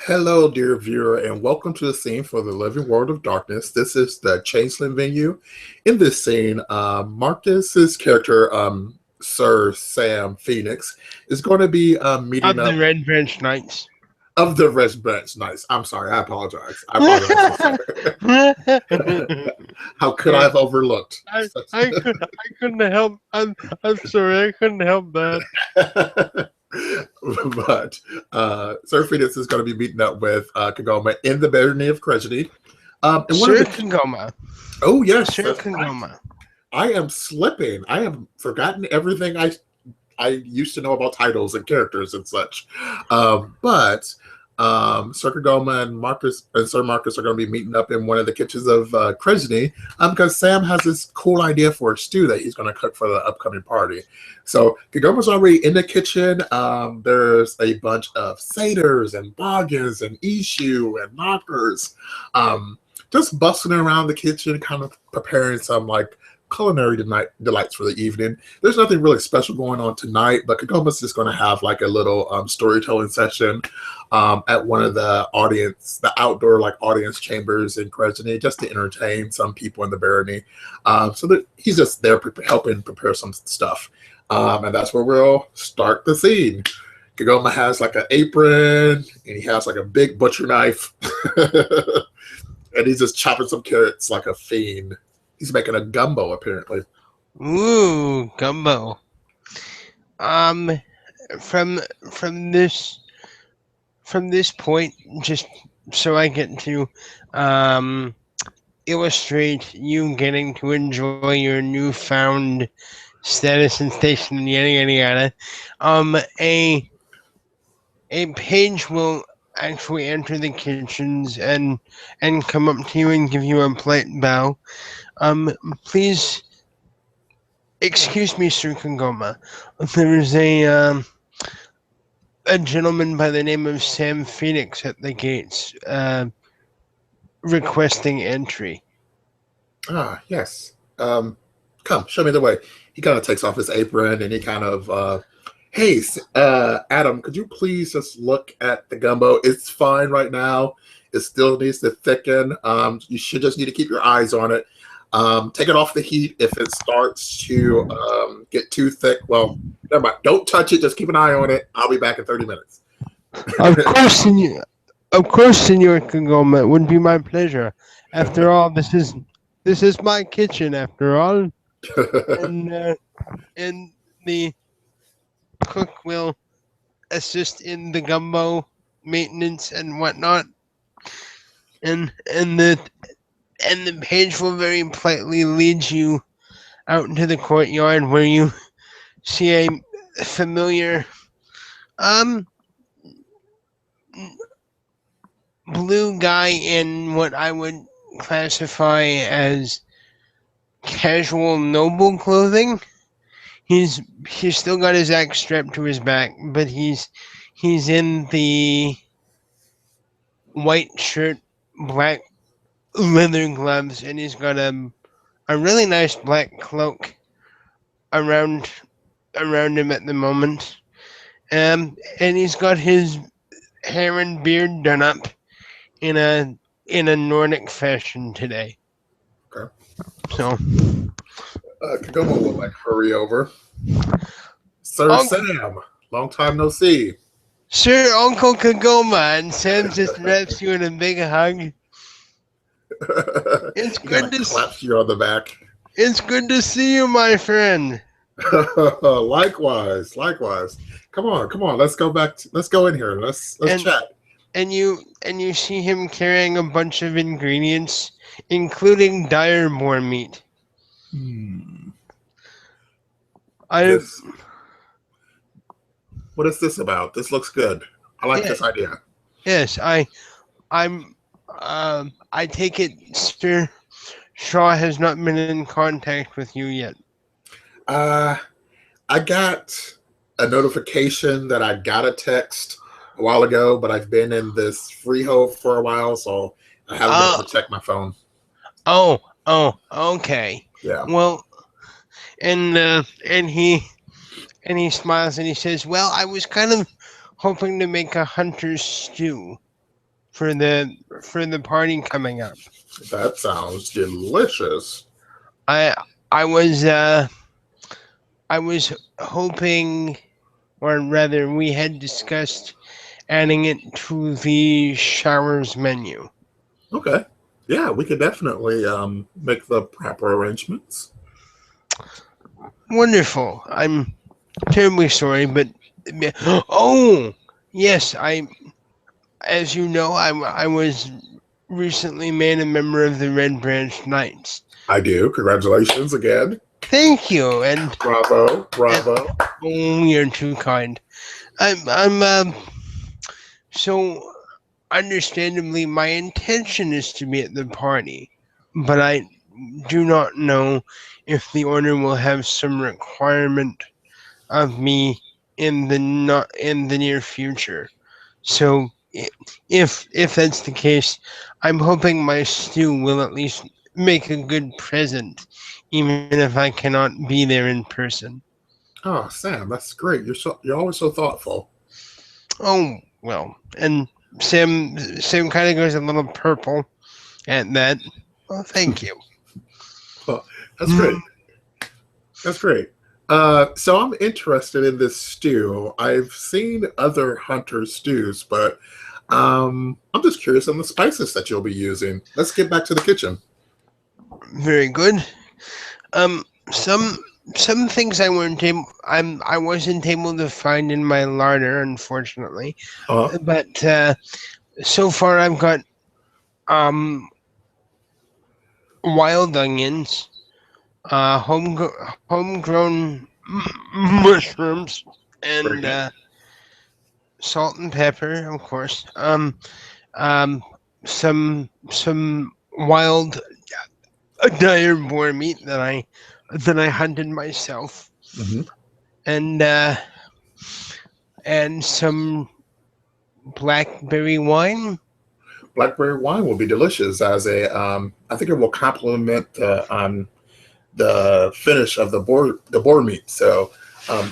Hello, dear viewer, and welcome to the scene for the Living World of Darkness. This is the Changeling venue. In this scene, Marcus's character, Sir Sam Phoenix, is going to be meeting Of the up Red Branch Knights. of the Red Branch Knights. I'm sorry, I apologize. I apologize. How could I have overlooked? I couldn't help. I'm sorry. I couldn't help that. But Sir Phoenix is going to be meeting up with Kagoma in the Barony of Cressity. And one of Sir the Kagoma. Oh yes, Sir that's right. Kagoma. I am slipping. I have forgotten everything I used to know about titles and characters and such. But Sir Kagoma and Marcus and Sir Marcus are going to be meeting up in one of the kitchens of Kresny because Sam has this cool idea for a stew that he's going to cook for the upcoming party. So Kagoma's already in the kitchen. There's a bunch of satyrs and boggins and ishu and knockers. Just bustling around the kitchen, kind of preparing some like culinary delights for the evening. There's nothing really special going on tonight, but Kagoma's just going to have like a little storytelling session at one of the outdoor like audience chambers in Kresny, just to entertain some people in the barony. So that he's just there helping prepare some stuff, and that's where we'll start the scene. Kagoma has like an apron, and he has like a big butcher knife. And he's just chopping some carrots like a fiend. He's making a gumbo, apparently. Ooh, gumbo. From this point, just so I get to illustrate you getting to enjoy your newfound status and station and yada yada yada. A page will actually enter the kitchens and come up to you and give you a polite bow. Please excuse me, Sir Kagoma. There is a gentleman by the name of Sam Phoenix at the gates, requesting entry. Ah, yes. Come, show me the way. He kind of takes off his apron and he kind of, hey, Adam, could you please just look at the gumbo? It's fine right now. It still needs to thicken. You should just need to keep your eyes on it. Take it off the heat if it starts to get too thick. Well, never mind. Don't touch it. Just keep an eye on it. I'll be back in 30 minutes. Of course, Senor Kagoma, it would be my pleasure. After all, this is my kitchen. After all, and the cook will assist in the gumbo maintenance and whatnot, and the page will very politely lead you out into the courtyard where you see a familiar blue guy in what I would classify as casual noble clothing. He's still got his axe strapped to his back, but he's in the white shirt, black leather gloves, and he's got a really nice black cloak around him at the moment. And he's got his hair and beard done up in a Nordic fashion today. Okay. So Kagoma will like hurry over. Sir Unc- Sam, long time no see. Sir Uncle Kagoma, and Sam just wraps you in a big hug. It's He good kind of to claps you on the back. it's good to see you, my friend. Likewise. Come on. Let's go back. Let's go in here. Let's And chat. and you see him carrying a bunch of ingredients, including dire boar meat. Hmm. I This. What is this about? This looks good. I like yeah, this idea. yes, I'm I take it Sir Shaw has not been in contact with you yet. Uh, I got a notification that I got a text a while ago, but I've been in this freehold for a while, so I haven't been able to check my phone. Oh, okay. Yeah. Well, and he smiles and he says, "Well, I was kind of hoping to make a hunter's stew." for the party coming up. That sounds delicious. I I was hoping, or rather, we had discussed adding it to the showers menu. Okay. Yeah, we could definitely make the proper arrangements. Wonderful. I'm terribly sorry, but oh yes, as you know, I was recently made a member of the Red Branch Knights. I do. Congratulations again. Thank you, and, Bravo. and Bravo. oh, you're too kind. I'm so understandably, my intention is to be at the party, but I do not know if the order will have some requirement of me in the not in the near future. So if that's the case, I'm hoping my stew will at least make a good present, even if I cannot be there in person. Oh, Sam, that's great. You're always so thoughtful. Oh well, and Sam kind of goes a little purple at that. Well, thank you. Well, that's great. That's great. So I'm interested in this stew. I've seen other hunter stews, but I'm just curious on the spices that you'll be using. Let's get back to the kitchen. Very good. Um, some some things I wasn't able to find in my larder, unfortunately. Uh, But so far I've got um wild onions, homegrown mushrooms, Very and good. salt and pepper, of course. Um, some wild dire boar meat that I hunted myself, Hmm. and uh, and some blackberry wine. Blackberry wine will be delicious as a. I think it will complement the finish of the boar meat. So,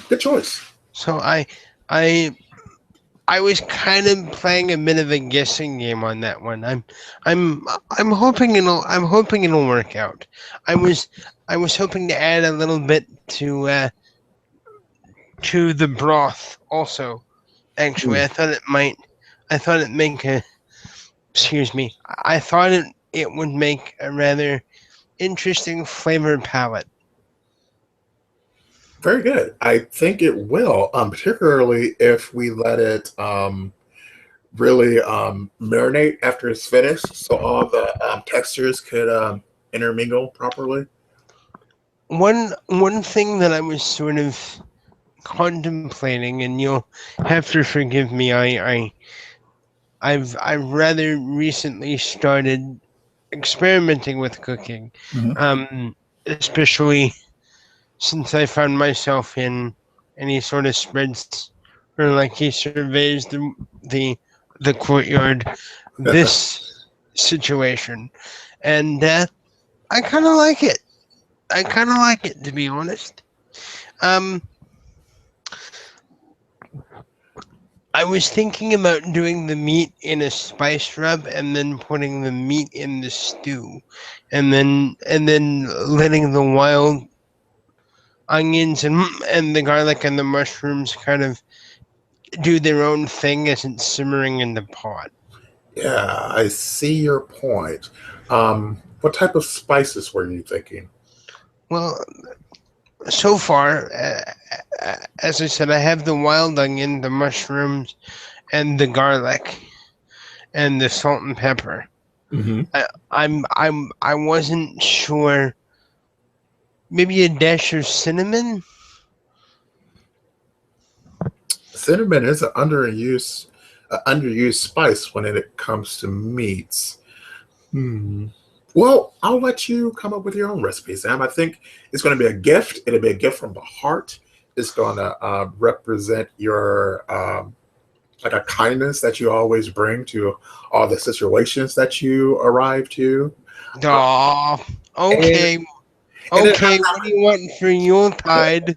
good choice. So I I was kind of playing a bit of a guessing game on that one. I'm I'm hoping it'll work out. I was I was hoping to add a little bit to the broth also. Actually, Mm, I thought it make a excuse me. I thought it would make a rather interesting flavor palette. very good. I think it will, particularly if we let it really marinate after it's finished, so all the textures could intermingle properly. One thing that I was sort of contemplating, and you'll have to forgive me. I've rather recently started experimenting with cooking, Mhm. especially since I found myself in any sort of spreads or like he surveys the the courtyard. This situation, and I kind of like it. I kind of like it, to be honest. Um, I was thinking about doing the meat in a spice rub and then putting the meat in the stew, and then letting the wild onions and the garlic and the mushrooms kind of do their own thing as it's simmering in the pot. Yeah, I see your point. What type of spices were you thinking? Well, so far, as I said, I have the wild onion, the mushrooms, and the garlic, and the salt and pepper. Hmm. I wasn't sure. Maybe a dash of cinnamon. Cinnamon is an underused spice when it comes to meats. Hmm. Well, I'll let you come up with your own recipe, Sam. I think it's going to be a gift. It'll be a gift from the heart. It's going to represent your like a kindness that you always bring to all the situations that you arrive to. Uh, Aw, and okay, and it okay. What do you want for Yuletide?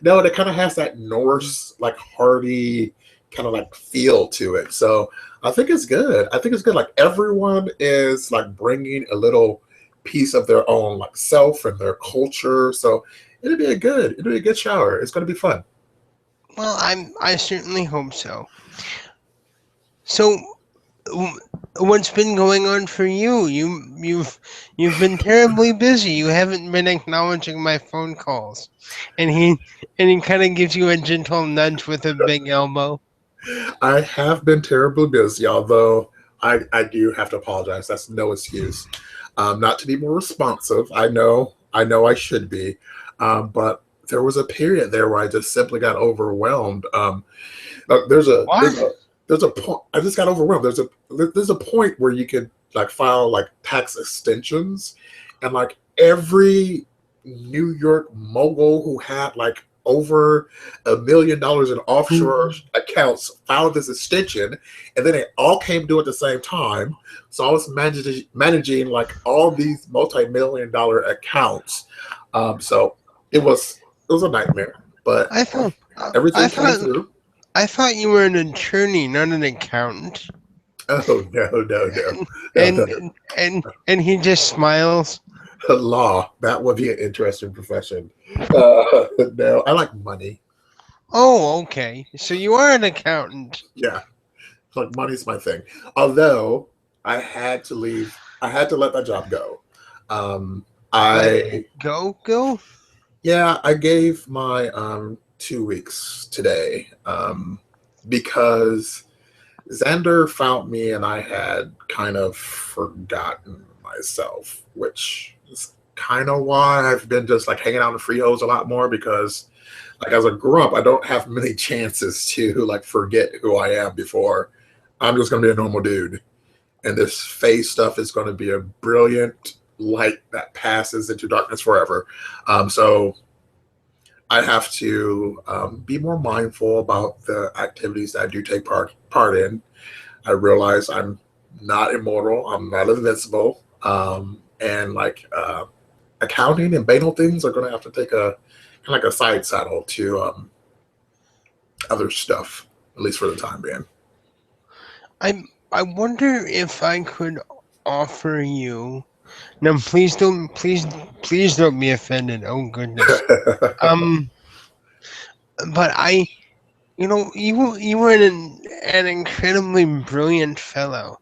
no, it kind of has that Norse like hearty kind of like feel to it. So I think it's good. I think it's good. Like everyone is like bringing a little piece of their own like self and their culture. So it'll be a good shower. It's going to be fun. Well, I certainly hope so. So, what's been going on for you? You've been terribly busy. You haven't been acknowledging my phone calls, and he kind of gives you a gentle nudge with a big elbow. I have been terribly busy, although I do have to apologize. That's no excuse. Not to be more responsive. I know I should be, but there was a period there where I just simply got overwhelmed. There's a What? there's a point. I just got overwhelmed. There's a point where you could like file like tax extensions, and like every New York mogul who had like over $1 million in offshore accounts filed this extension, and then it all came due at the same time. So I was managing like all these multi-million dollar accounts. So it was a nightmare, but I thought everything I came thought through. I thought you were an attorney, not an accountant. Oh no, no, no, And no, no. and he just smiles. Law, that would be an interesting profession. No, I like money. Oh, okay. So you are an accountant. Yeah, like money's my thing. Although I had to leave, I had to let that job go. Let I go. Yeah, I gave my 2 weeks today because Xander found me and I had kind of forgotten myself, which is kind of why I've been just like hanging out in Freeholds a lot more because like as a grump, I don't have many chances to like forget who I am before I'm just gonna be a normal dude. And this phase stuff is gonna be a brilliant light that passes into darkness forever. So I have to be more mindful about the activities that I do take part in. I realize I'm not immortal. I'm not invincible. And like accounting and banal things are going to have to take a kind of like a side saddle to other stuff, at least for the time being. I wonder if I could offer you. No, please don't be offended. Oh goodness. Um, but you were an incredibly brilliant fellow,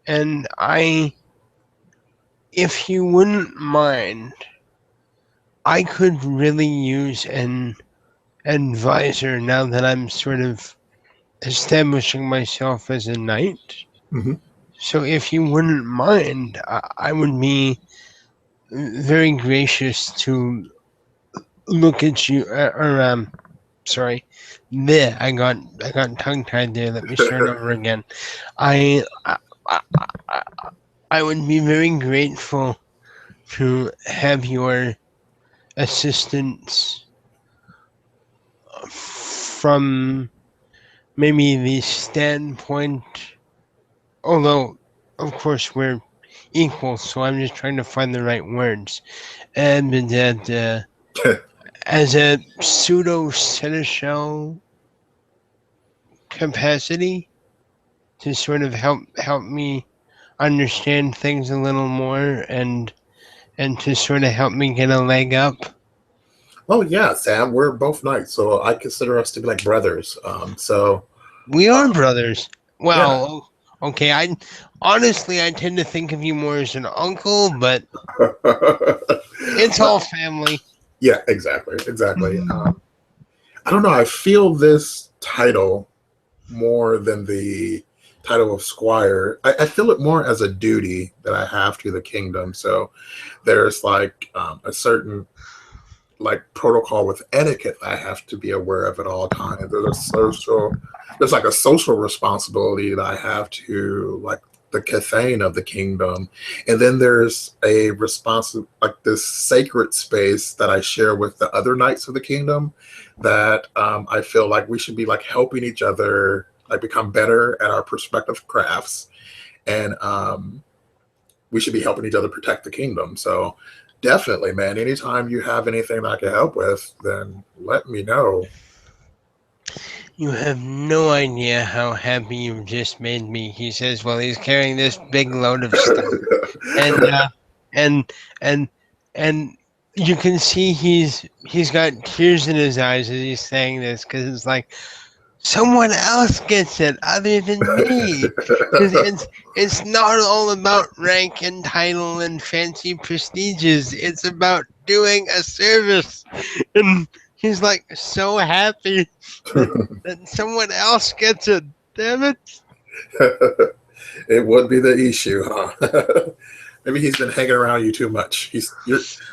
and if you wouldn't mind, I could really use an advisor now that I'm sort of establishing myself as a knight. Mhm. So if you wouldn't mind, I would be very gracious to look at you. Sorry, there. I got tongue tied there. Let me start over again. I, I I I would be very grateful to have your assistance from maybe the standpoint, although of course we're equal, so I'm just trying to find the right words, and that as a pseudo seneschal capacity to sort of help me understand things a little more and to sort of help me get a leg up. Oh yeah, Sam, we're both knights, so I consider us to be like brothers. So We are brothers. yeah. Well, okay. I honestly I tend to think of you more as an uncle, but it's all family. Yeah, exactly, exactly. I don't know. I feel this title more than the title of squire. I feel it more as a duty that I have to the kingdom. So there's like a certain like protocol with etiquette that I have to be aware of at all times. There's like a social responsibility that I have to like the Cathane of the kingdom. And then there's a response like this sacred space that I share with the other knights of the kingdom that I feel like we should be like helping each other like become better at our perspective crafts. And we should be helping each other protect the kingdom. So definitely, man, anytime you have anything that I can help with, then let me know. You have no idea how happy you've just made me, he says while he's carrying this big load of stuff. And and and and you can see he's got tears in his eyes as he's saying this because it's like someone else gets it other than me. Because it's not all about rank and title and fancy prestiges. It's about doing a service, and he's like so happy that someone else gets it. Damn it! It would be the issue, huh? Maybe he's been hanging around you too much.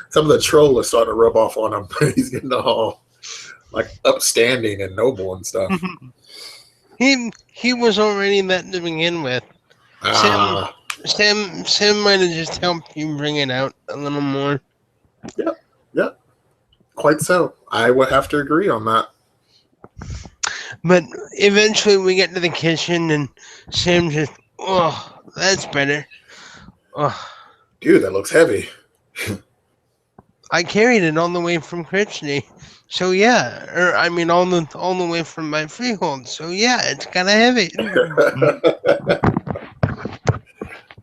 Some of the troll is starting to rub off on him. He's getting all like upstanding and noble and stuff. He was already that to begin with. Sam Ah, Sam might have just helped you bring it out a little more. yep, yep, quite so. I would have to agree on that. But eventually we get to the kitchen and Sam just, oh, that's better. Oh, Dude, that looks heavy. I carried it all the way from Critchley. So yeah, or I mean all the way from my freehold. So yeah, it's kind of heavy.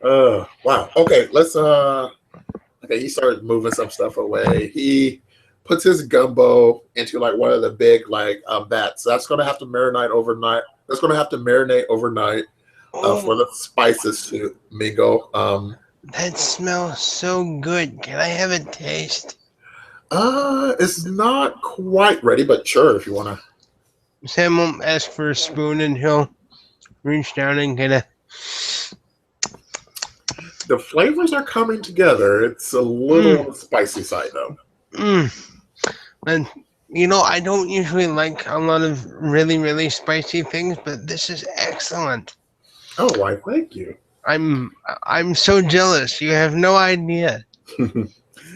Wow. Okay, let's okay, he started moving some stuff away. He puts his gumbo into like one of the big like vats. That's gonna have to marinate overnight. That's gonna have to marinate overnight for Oh, the spices to mingle. that smells so good. Can I have a taste? It's not quite ready, but sure if you wanna. Sam will ask for a spoon and he'll reach down and get a. The flavors are coming together. It's a little on the spicy side though. Mm. And you know, I don't usually like a lot of really spicy things, but this is excellent. Oh, why? Thank you. I'm I'm so jealous. You have no idea.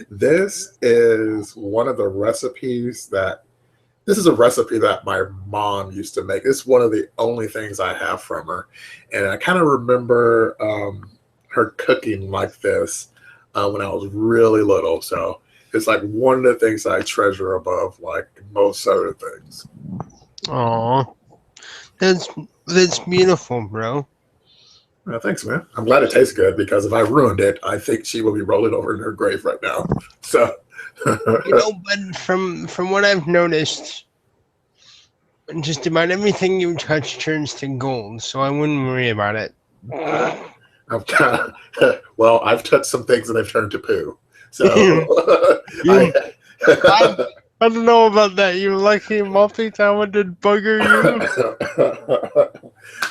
This is one of the recipes that this is a recipe that my mom used to make. It's one of the only things I have from her. And I kind of remember her cooking like this when I was really little. So it's like one of the things I treasure above like most other things. Oh, that's that's beautiful, bro. Thanks, man. I'm glad it tastes good because if I ruined it, I think she will be rolling over in her grave right now. So, You know, but from what I've noticed, just about everything you touch turns to gold, so I wouldn't worry about it. I've got, well, I've touched some things and they've turned to poo. So, You, I, I don't know about that. You lucky multi-talented bugger, you.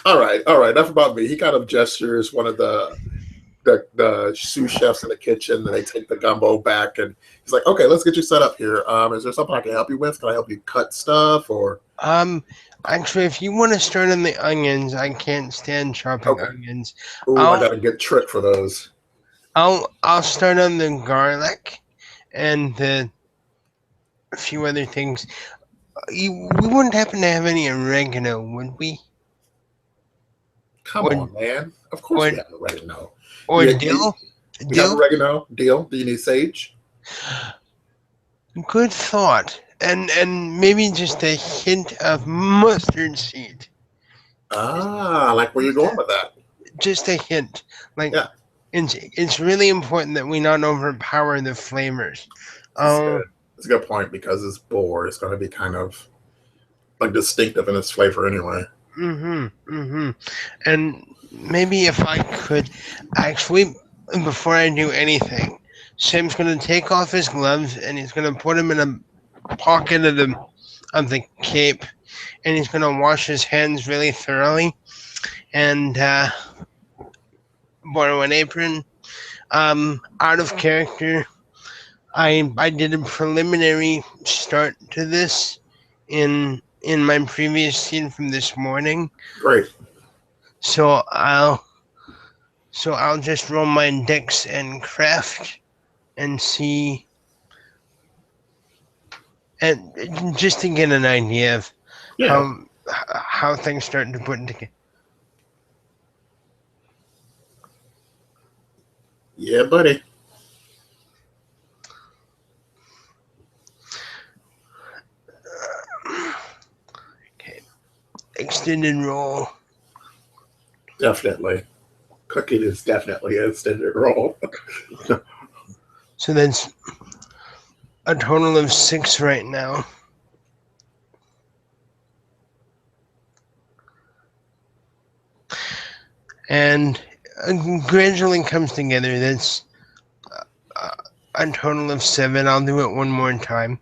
all right, all right. Enough about me. He kind of gestures one of the sous chefs in the kitchen, and they take the gumbo back, and he's like, "Okay, let's get you set up here. Is there something I can help you with? Can I help you cut stuff or?" Actually, if you want to start on the onions, I can't stand chopping Okay. onions. Ooh, I I'll got a good trick for those. I'll start on the garlic and the a few other things. We wouldn't happen to have any oregano, would we? Come Or on, man. Of course or we have oregano. or You dill? have Dill? oregano? Deal? Do you need sage? Good thought. And maybe just a hint of mustard seed. Ah, I like where you're going with that. Just a hint. Like Yeah, it's really important that we not overpower the flavors. it's good. Um. It's a good point because it's boar. It's going to be kind of like distinctive in its flavor anyway. And maybe if I could actually, before I do anything, Sam's gonna take off his gloves and he's gonna put them in a pocket of the cape, and he's gonna wash his hands really thoroughly and borrow an apron. Out of character, I did a preliminary start to this in my previous scene from this morning. Great. So I'll just roll my dex and craft and see, and just to get an idea of Yeah. how things start to put together. Yeah, buddy. Okay. extended role. Definitely. Cooking is definitely an extended role. So that's a total of 6 right now. And gradually comes together. That's a total of 7. I'll do it one more time.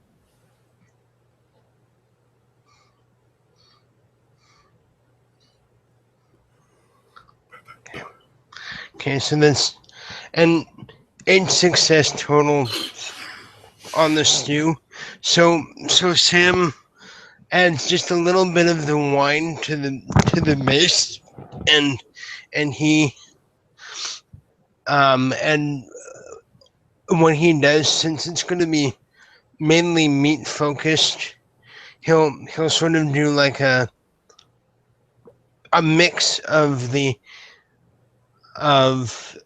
Okay, so that's an 8 success total on the stew. So Sam adds just a little bit of the wine to the base, and he and what he does, since it's going to be mainly meat focused, he'll sort of do like a mix of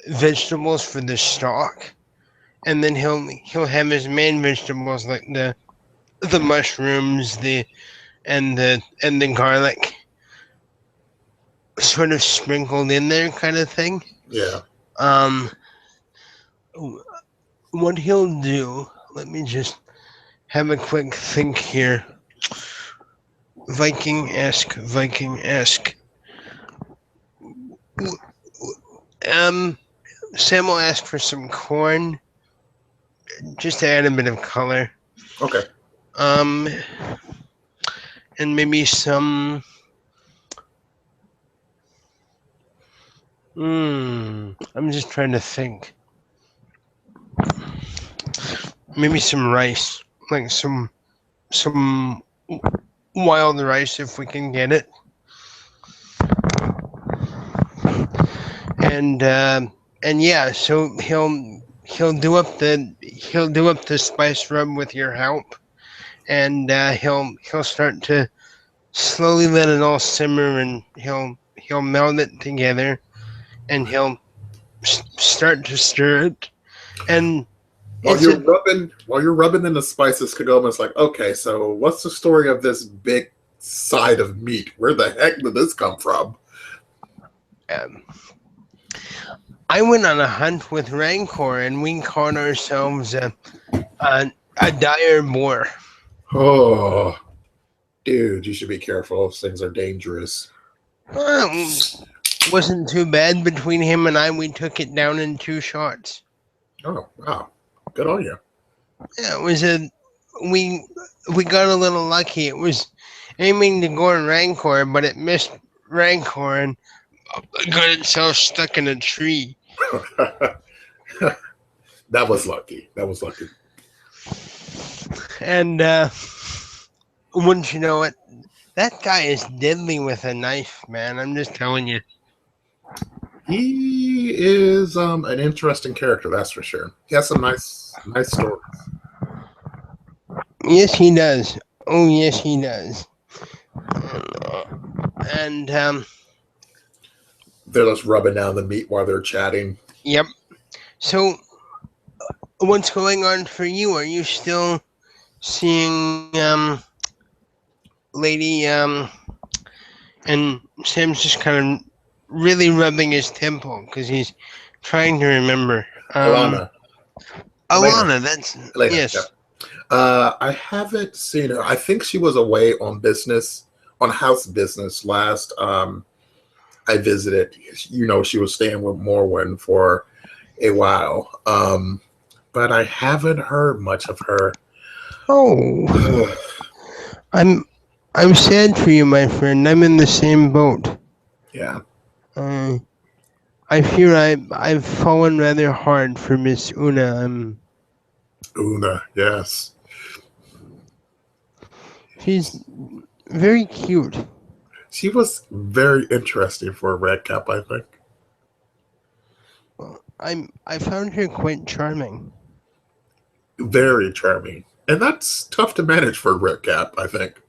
vegetables for the stock, and then he'll have his main vegetables like the mushrooms, and the garlic sort of sprinkled in there, kind of thing. Yeah. What he'll do, let me just have a quick think here. Viking-esque. Sam will ask for some corn, just to add a bit of color. Okay. And maybe some. I'm just trying to think. Maybe some rice, like some wild rice if we can get it. And yeah, so he'll do up the spice rub with your help, and he'll start to slowly let it all simmer, and he'll meld it together, and he'll start to stir it, and while you're rubbing in the spices, Kagoma's like, okay, so what's the story of this big side of meat? Where the heck did this come from? I went on a hunt with Rancor, and we caught ourselves a dire boar. Oh, dude, you should be careful. Those things are dangerous. Wasn't too bad between him and I. We took it down in 2 shots. Oh, wow. Good on you. Yeah, it was we got a little lucky. It was aiming to go at Rancor, but it missed Rancor and got itself stuck in a tree. That was lucky. And wouldn't you know it, that guy is deadly with a knife, man. I'm just telling you. He is an interesting character, that's for sure. He has some nice stories. Yes, he does. Oh, yes, he does. And they're just rubbing down the meat while they're chatting. Yep. So, what's going on for you? Are you still seeing Lady and Sam's just kind of really rubbing his temple because he's trying to remember. Alana, that's Elena, yes. Yeah. I haven't seen her. I think she was away on house business last. I visited. She was staying with Morwen for a while, but I haven't heard much of her. Oh, I'm sad for you, my friend. I'm in the same boat. Yeah. I fear I've fallen rather hard for Miss Una. Una, yes. She's very cute. She was very interesting for a red cap, I think. I found her quite charming. Very charming. And that's tough to manage for a red cap, I think.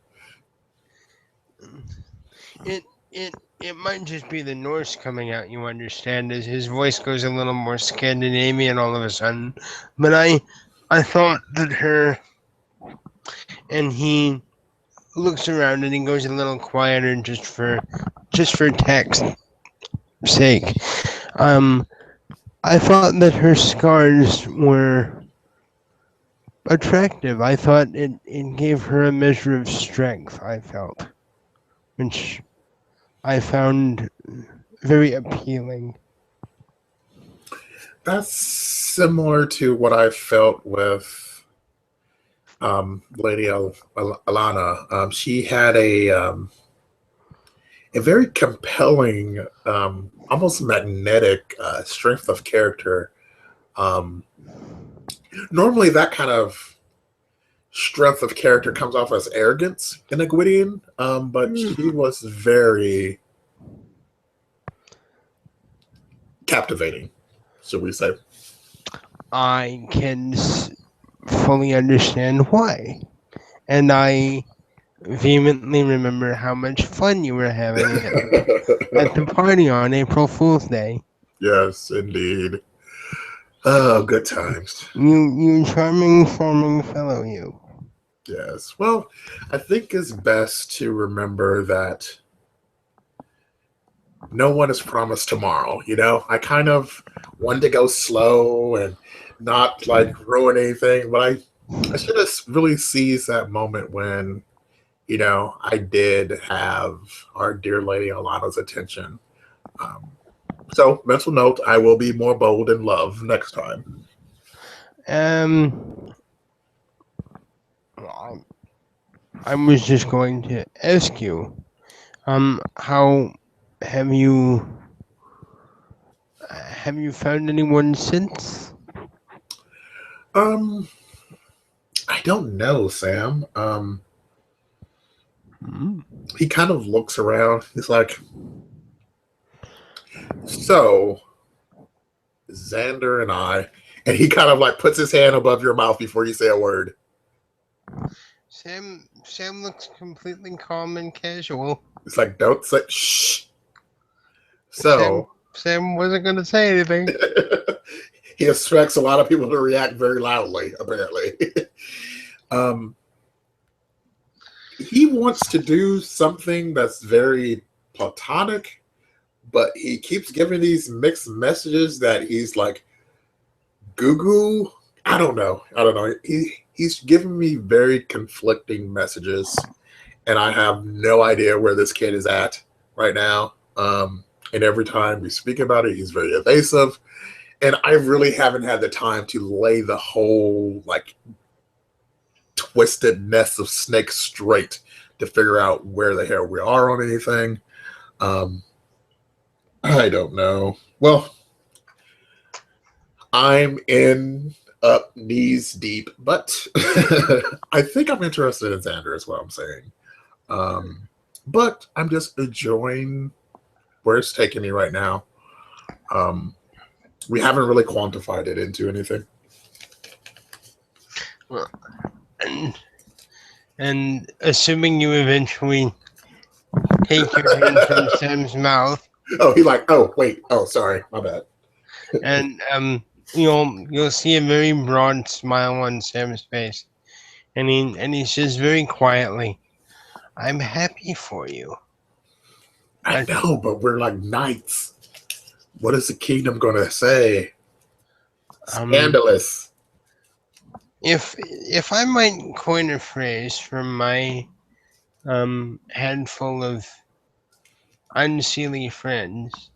It might just be the Norse coming out, you understand, as his voice goes a little more Scandinavian all of a sudden. But I thought that her and he looks around and he goes a little quieter just for text sake. I thought that her scars were attractive. I thought it gave her a measure of strength, I felt, which I found very appealing. That's similar to what I felt with Lady Alana. She had a very compelling, almost magnetic strength of character. Um, Normally, that kind of strength of character comes off as arrogance in a Gwydion, but she was very captivating, should we say. I can fully understand why. And I vehemently remember how much fun you were having at the party on April Fool's Day. Yes, indeed. Oh, good times. You charming fellow, you. Yes. Well, I think it's best to remember that no one is promised tomorrow. You know, I kind of wanted to go slow and not like ruin anything, but I should have really seized that moment when, you know, I did have our dear Lady Alana's attention. So, mental note, I will be more bold in love next time. I was just going to ask you, how have you found anyone since? I don't know, Sam. He kind of looks around. He's like, so Xander and he kind of like puts his hand above your mouth before you say a word. Sam looks completely calm and casual. It's like, don't say shh. So Sam wasn't going to say anything. he expects a lot of people to react very loudly, apparently. He wants to do something that's very platonic, but he keeps giving these mixed messages that he's like, goo goo. I don't know. He's giving me very conflicting messages, and I have no idea where this kid is at right now. And every time we speak about it, he's very evasive. And I really haven't had the time to lay the whole like twisted nest of snakes straight to figure out where the hell we are on anything. I don't know. Well, I'm in up knees deep, but I think I'm interested in Xander is what I'm saying. But I'm just enjoying where it's taking me right now. We haven't really quantified it into anything. Well, and assuming you eventually take your hand from Sam's mouth. Oh, he like, oh, wait. Oh, sorry. My bad. And you'll see a very broad smile on Sam's face. And he says very quietly, I'm happy for you. I know, but we're like knights. What is the kingdom going to say? Scandalous. If I might coin a phrase from my handful of unseelie friends,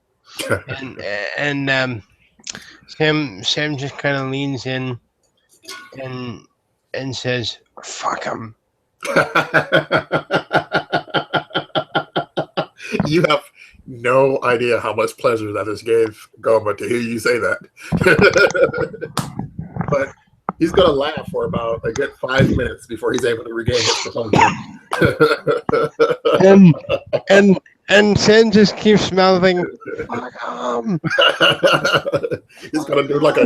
and Sam just kind of leans in and says, "Fuck him." You have no idea how much pleasure that just gave Goma to hear you say that. But he's going to laugh for about a good 5 minutes before he's able to regain his composure. and Sam just keeps mouthing, "Fuck him." He's going to do like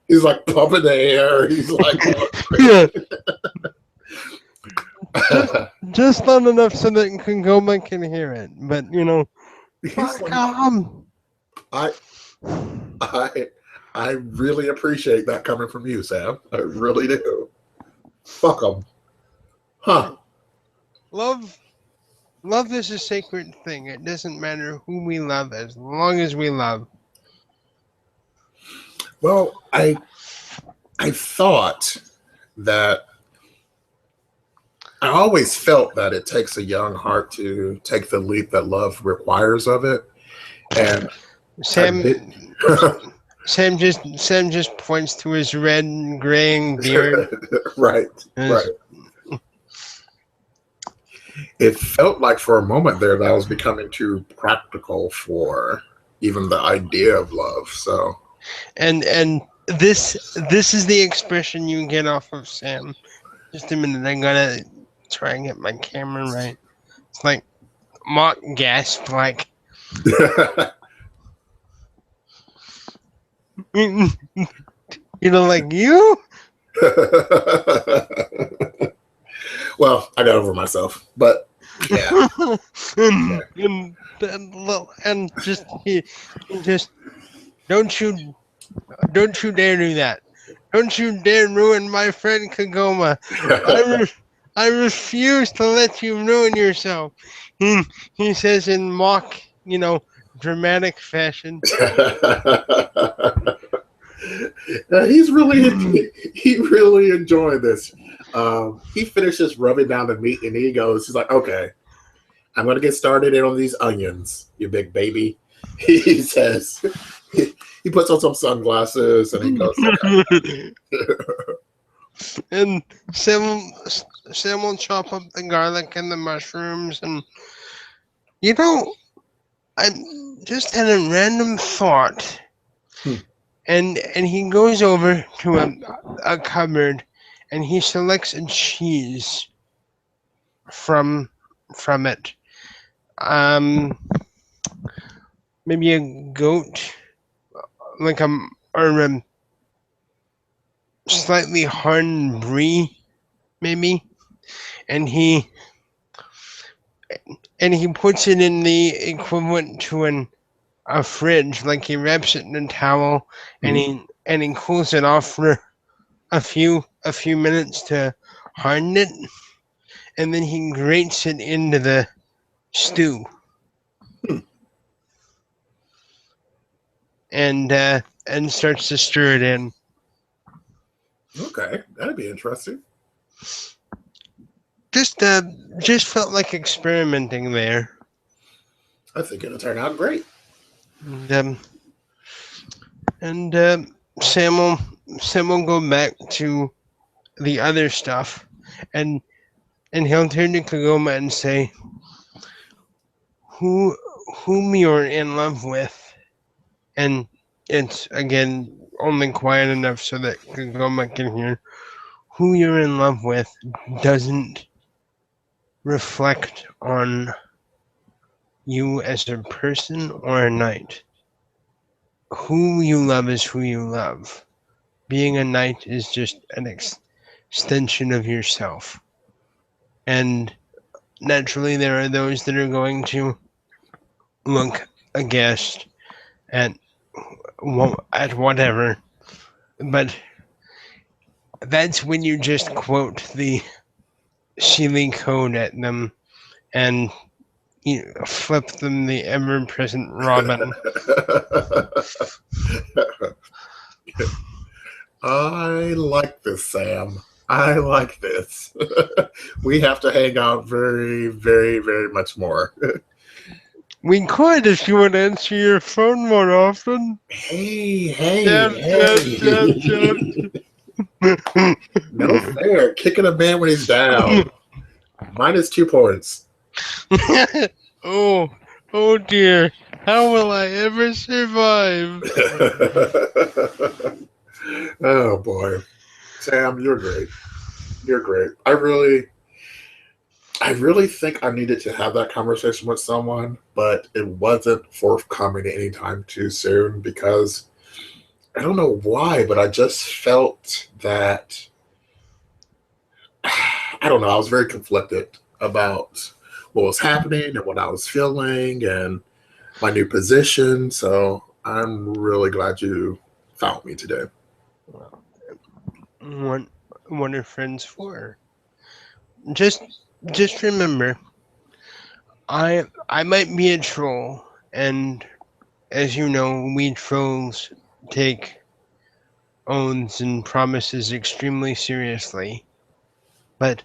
he's like pumping the air. He's like, just not enough so that Goma can hear it, but fuck like, him. I really appreciate that coming from you, Sam. I really do. Fuck them. Huh. love love is a sacred thing. It doesn't matter who we love as long as we love. Well, I thought that I always felt that it takes a young heart to take the leap that love requires of it, and I Sam did. Sam just points to his red and graying beard. Right, right. It felt like for a moment there that I was becoming too practical for even the idea of love. So, And this is the expression you get off of Sam. Just a minute, I gotta try and get my camera right. It's like mock gasp, like you know, like you. well, I got over myself, but yeah. and just don't you dare do that. Don't you dare ruin my friend Kagoma. I refuse to let you ruin yourself. He says in mock, dramatic fashion. He really enjoyed this. He finishes rubbing down the meat and he's like, okay, I'm going to get started in on these onions, you big baby. He says, he puts on some sunglasses and he goes, okay. And Sam will chop up the garlic and the mushrooms. And, I just had a random thought. And he goes over to a cupboard and he selects a cheese from it. Maybe a goat, like or a slightly hardened brie, maybe, and he puts it in the equivalent to a fridge, like he wraps it in a towel, and he cools it off for a few minutes to harden it, and then he grates it into the stew. And starts to stir it in. Okay, that'd be interesting. Just felt like experimenting there. I think it'll turn out great. And Sam will go back to the other stuff, and he'll turn to Kagoma and say, whom you're in love with. And it's, again, only quiet enough so that Kagoma can hear. Who you're in love with doesn't reflect on you as a person or a knight. Who you love is who you love. Being a knight is just an extension of yourself. And naturally, there are those that are going to look aghast at whatever, but that's when you just quote the Sealy Code at them and flip them the ever-present Robin. I like this, Sam. I like this. We have to hang out very, very, very much more. We could if you would answer your phone more often. Hey. No fair. Kicking a man when he's down. Minus 2 points. Oh dear. How will I ever survive? Oh boy. Sam, you're great. You're great. I really think I needed to have that conversation with someone, but it wasn't forthcoming anytime too soon because I don't know why, but I just felt that I don't know. I was very conflicted about what was happening and what I was feeling and my new position. So I'm really glad you found me today. What are friends for? Just just remember, I might be a troll, and as you know, we trolls take oaths and promises extremely seriously. But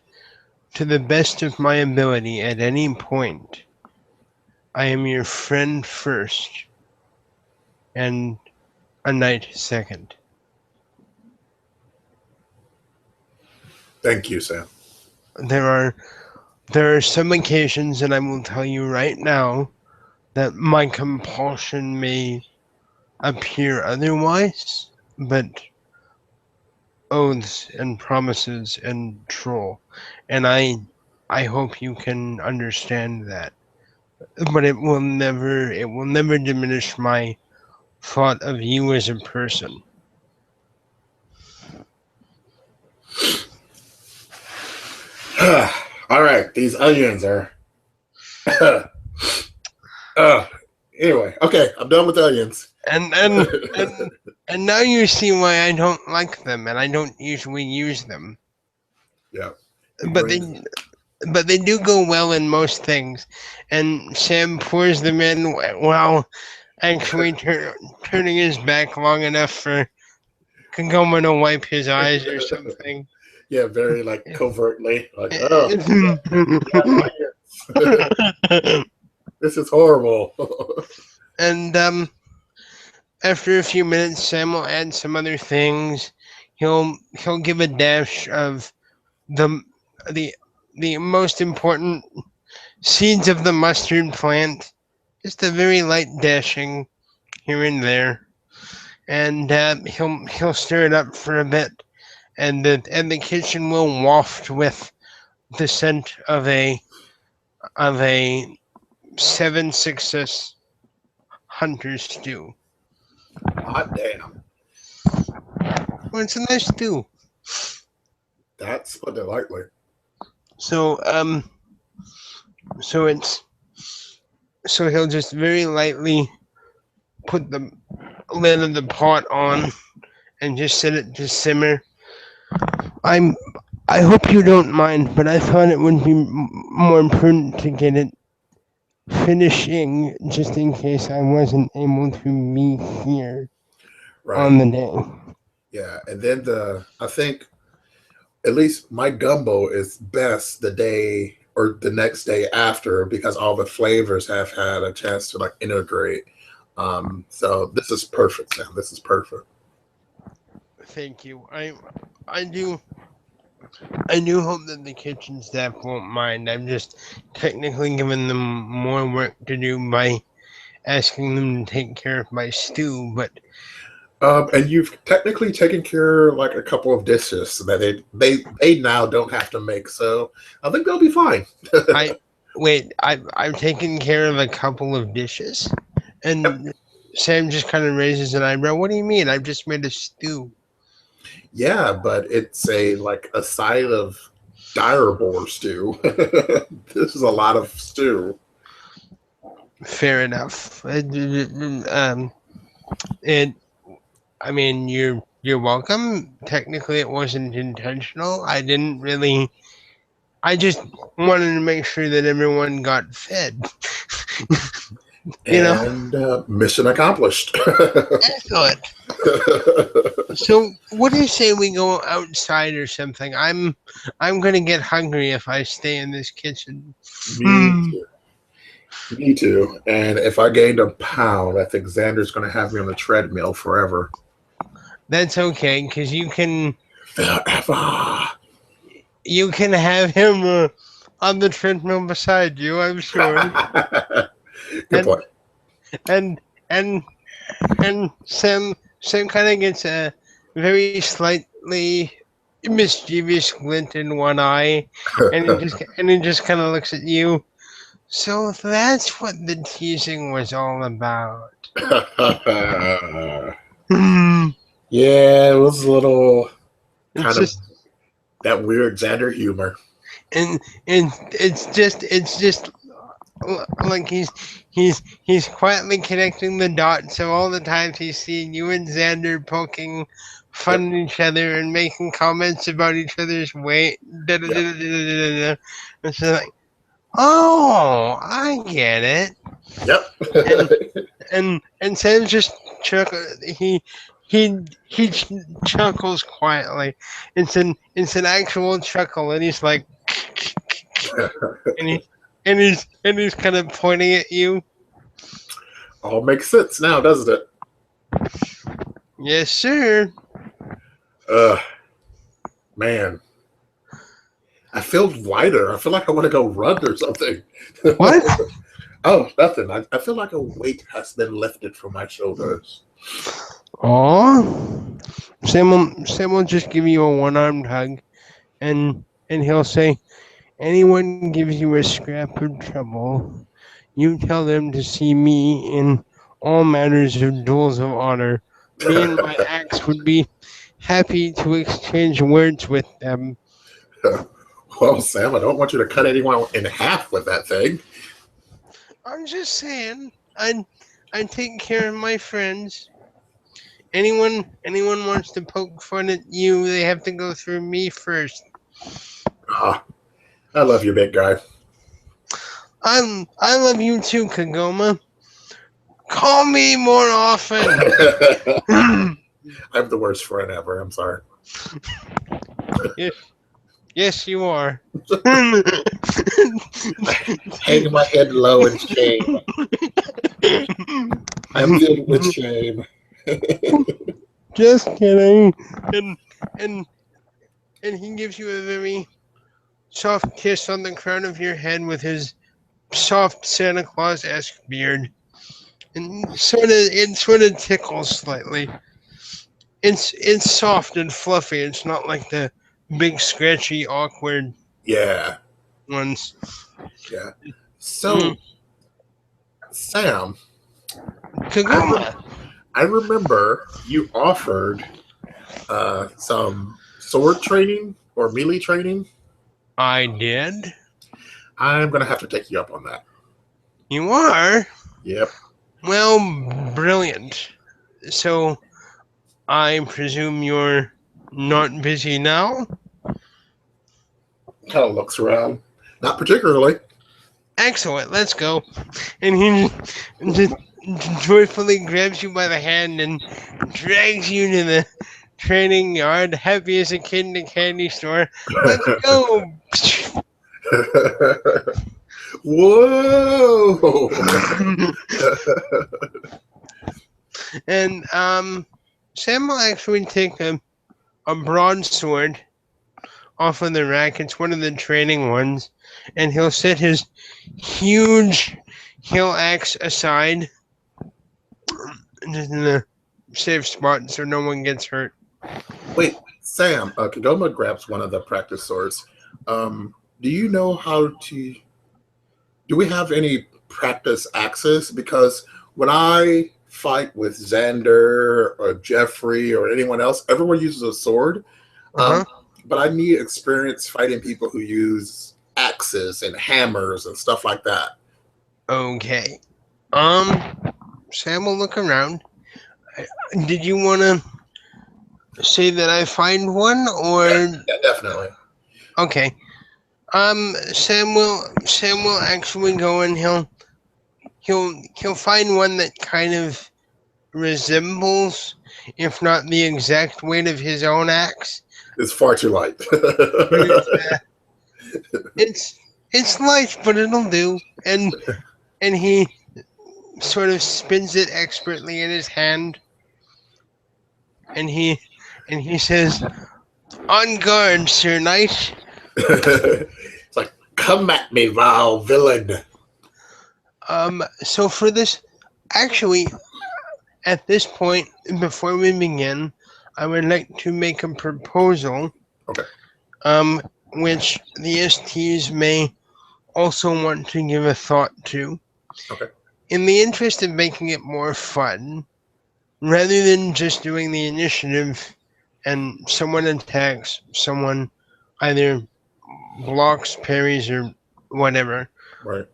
to the best of my ability, at any point, I am your friend first, and a knight second. Thank you, Sam. There are there are some occasions, and I will tell you right now, that my compulsion may appear otherwise, but oaths and promises and troll, and I hope you can understand that. But it will never diminish my thought of you as a person. All right, these onions are. Anyway, okay, I'm done with onions. And and and and now you see why I don't like them, and I don't usually use them. Yeah. But they do go well in most things. And Sam pours them in while actually turning his back long enough for Kagoma to wipe his eyes or something. Yeah, very like covertly, like, oh, this is horrible. And after a few minutes, Sam will add some other things. He'll give a dash of the the the most important seeds of the mustard plant, just a very light dashing here and there, and he'll stir it up for a bit, and the kitchen will waft with the scent of a 7 success hunter stew. Hot damn. Well, it's a nice stew. That's put it lightly. So so it's so he'll just very lightly put the lid of the pot on and just set it to simmer. I'm I hope you don't mind, but I thought it would be more prudent to get it finishing just in case I wasn't able to be here on Right. the day. Yeah. And then I think at least my gumbo is best the day or the next day after because all the flavors have had a chance to like integrate. So this is perfect, Sam. This is perfect. Thank you. I do hope that the kitchen staff won't mind. I'm just technically giving them more work to do by asking them to take care of my stew, but And you've technically taken care of like a couple of dishes that they now don't have to make. So I think they'll be fine. I wait. I've taken care of a couple of dishes, and Sam just kind of raises an eyebrow. What do you mean? I've just made a stew. Yeah, but it's a side of direboar stew. This is a lot of stew. Fair enough. It. I mean, you're welcome. Technically, it wasn't intentional. I didn't really. I just wanted to make sure that everyone got fed. You know. And mission accomplished. Excellent. So, what do you say we go outside or something? I'm gonna get hungry if I stay in this kitchen. Me too. Me too. And if I gained a pound, I think Xander's going to have me on the treadmill forever. That's okay, because Forever. you can have him on the treadmill beside you. I'm sure. Good point. And and and Sam kind of gets a very slightly mischievous glint in one eye, and he just kind of looks at you. So that's what the teasing was all about. Yeah, it was a little kind It's of just that weird Xander humor. and it's just like he's quietly connecting the dots of all the times he's seen you and Xander poking funning each other and making comments about each other's weight. It's like, oh, I get it. Yep. And Sam just he chuckles quietly. It's an actual chuckle, and he's like, and he's kind of pointing at you. All makes sense now, doesn't it? Yes, sir. Man, I feel lighter. I feel like I want to go run or something. What? Oh, nothing. I feel like a weight has been lifted from my shoulders. Aw. Sam will just give you a one-armed hug, and he'll say, anyone gives you a scrap of trouble, you tell them to see me in all matters of duels of honor. Me and my axe would be happy to exchange words with them. Well, Sam, I don't want you to cut anyone in half with that thing. I'm just saying, I take care of my friends. Anyone wants to poke fun at you, they have to go through me first. Ah, I love you, big guy. I love you too, Kagoma. Call me more often. I'm the worst friend ever. I'm sorry. Yes, you are. Hang my head low in shame. I'm filled with shame. Just kidding. And he gives you a very soft kiss on the crown of your head with his soft Santa Claus-esque beard. And it sort of tickles slightly. It's soft and fluffy. It's not like the big scratchy awkward Yeah. ones. Yeah. So, Sam, Kagoma. I remember you offered some sword training or melee training. I did. I'm gonna have to take you up on that. You are? Yep. Well, brilliant. So, I presume you're not busy now? Kind of looks around. Not particularly. Excellent, let's go. And he just joyfully grabs you by the hand and drags you to the training yard, happy as a kid in a candy store. Let's go. Whoa! And Sam will actually take a broadsword off of the rack. It's one of the training ones, and he'll set his huge hill axe aside, just in a safe spot so no one gets hurt. Wait, Sam, Kagoma grabs one of the practice swords. Do you know how to... Do we have any practice axes? Because when I fight with Xander or Jeffrey or anyone else, everyone uses a sword. But I need experience fighting people who use axes and hammers and stuff like that. Okay. Sam will look around. Did you want to say that I find one, or? Yeah, definitely. Okay. Sam will actually go and he'll find one that kind of resembles, if not the exact weight of his own axe. It's far too light. It's light, but it'll do. And he sort of spins it expertly in his hand. And he says, "On guard, Sir Knight." It's like, come at me, vile villain. So for this, actually, at this point, before we begin, I would like to make a proposal. Okay. Which the STs may also want to give a thought to. Okay. In the interest of making it more fun, rather than just doing the initiative and someone attacks, someone either blocks, parries, or whatever, Right.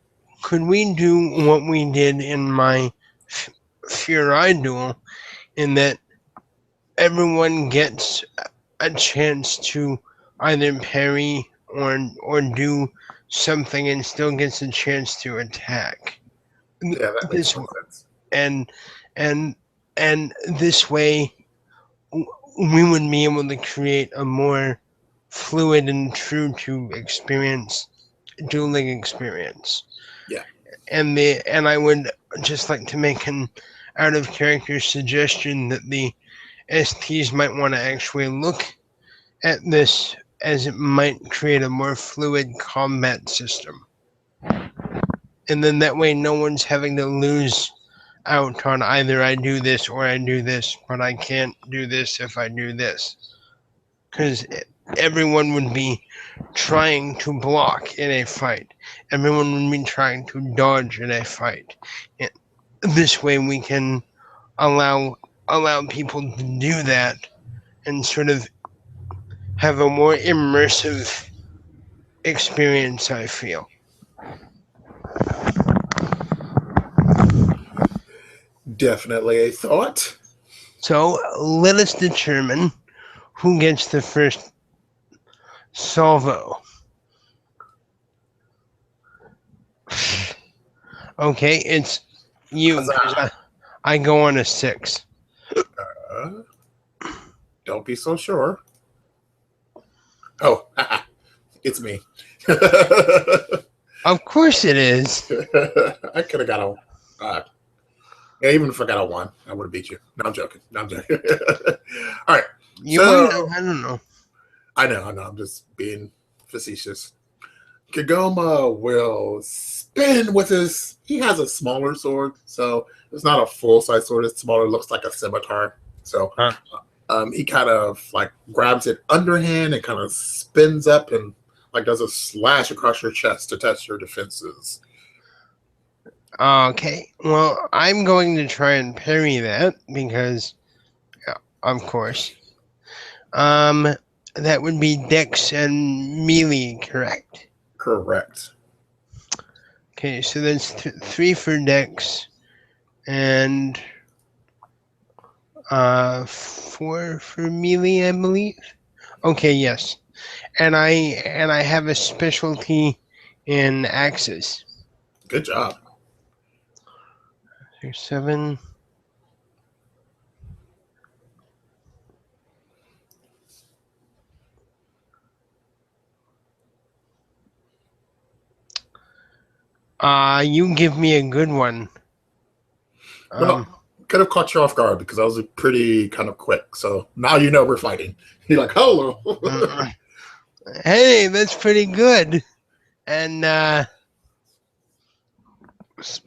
could we do what we did in my Furai duel, in that everyone gets a chance to either parry or do something and still gets a chance to attack. Yeah, that makes This more sense. and and and this way we would be able to create a more fluid and true to experience dueling experience. Yeah. And I would just like to make an out of character suggestion that the STs might want to actually look at this as it might create a more fluid combat system. And then that way no one's having to lose out on either I do this or I do this, but I can't do this if I do this. Because everyone would be trying to block in a fight. Everyone would be trying to dodge in a fight. And this way we can allow people to do that and sort of have a more immersive experience, I feel. Definitely a thought. So let us determine who gets the first salvo. Okay, it's you. 'Cause I go on a 6. Don't be so sure. Oh, it's me. Of course it is. I could have got a. Yeah, even if I got a 1, I would have beat you. No, I'm joking. No, I'm joking. All right. You So- might have, I don't know. I know. I'm just being facetious. Kagoma will spin with his. He has a smaller sword, so it's not a full size sword. It's smaller. It looks like a scimitar. So he kind of like grabs it underhand and kind of spins up and like does a slash across your chest to test your defenses. Okay, well, I'm going to try and parry that because, yeah, of course. That would be Dex and melee, correct? Correct. Okay, so that's 3 for Dex and 4 for melee, I believe. Okay, yes, and I have a specialty in axes. Good job. 6, 7. You give me a good one. Well, could have caught you off guard because I was pretty kind of quick. So now you know we're fighting. You're like, hello. Hey, that's pretty good. And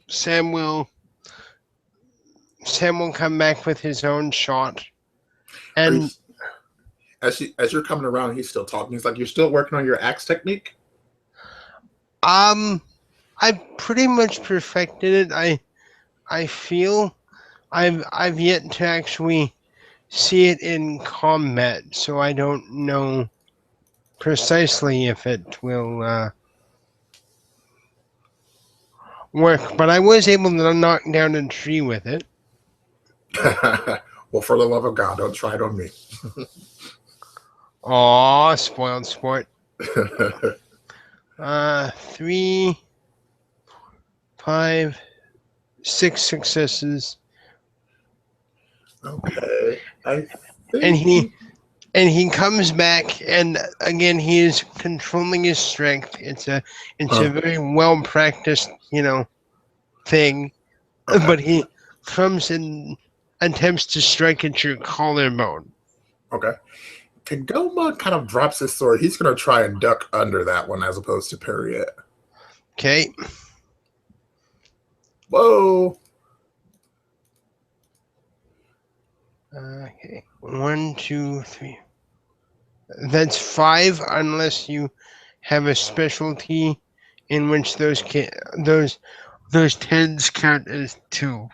Sam will come back with his own shot. And as you're coming around, he's still talking. He's like, "You're still working on your axe technique?" I've pretty much perfected it. I feel I've yet to actually see it in combat, so I don't know precisely if it will work. But I was able to knock down a tree with it. Well, for the love of God, don't try it on me. Aw, spoiled sport. 3, 5, 6 successes. Okay. I think And he comes back, and again he is controlling his strength. It's a very well practiced, thing. Okay. But he comes and attempts to strike at your collarbone. Okay. Kagoma kind of drops his sword. He's going to try and duck under that one as opposed to parry it. Okay. Whoa. Okay. 1, 2, 3. That's 5, unless you have a specialty in which those tens count as 2.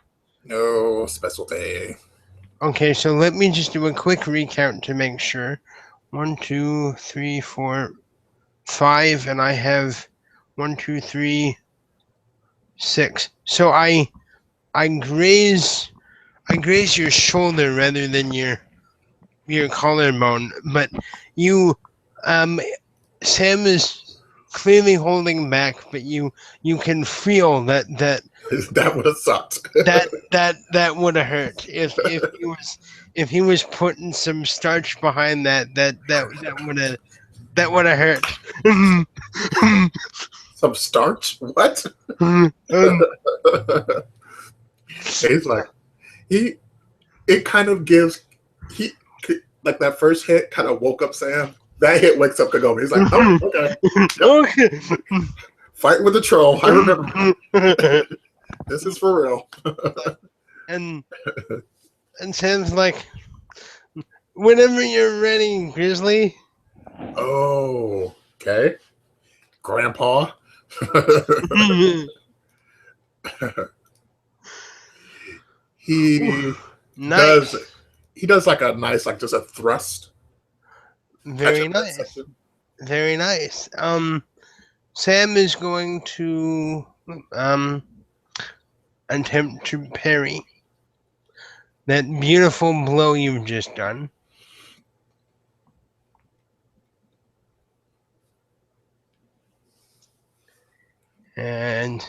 No specialty. Okay, so let me just do a quick recount to make sure. 1, 2, 3, 4, 5, and I have 1, 2, 3, 6. So I graze your shoulder rather than your your collarbone, but you Sam is clearly holding back, but you can feel that That would have sucked. that would have hurt if he was putting some starch behind that would have hurt. Some starch? What? He's like, he, it kind of gives, he, like that first hit kind of woke up Sam. That hit wakes up Kagome. He's like, oh, okay. Okay. Fight with the troll. I remember. This is for real. and Sam's like, whenever you're ready, Grizzly. Oh, okay. Grandpa. he Nice. does like a nice, like just a thrust. Very Catch up nice. section. Very nice. Sam is going to attempt to parry that beautiful blow you've just done. And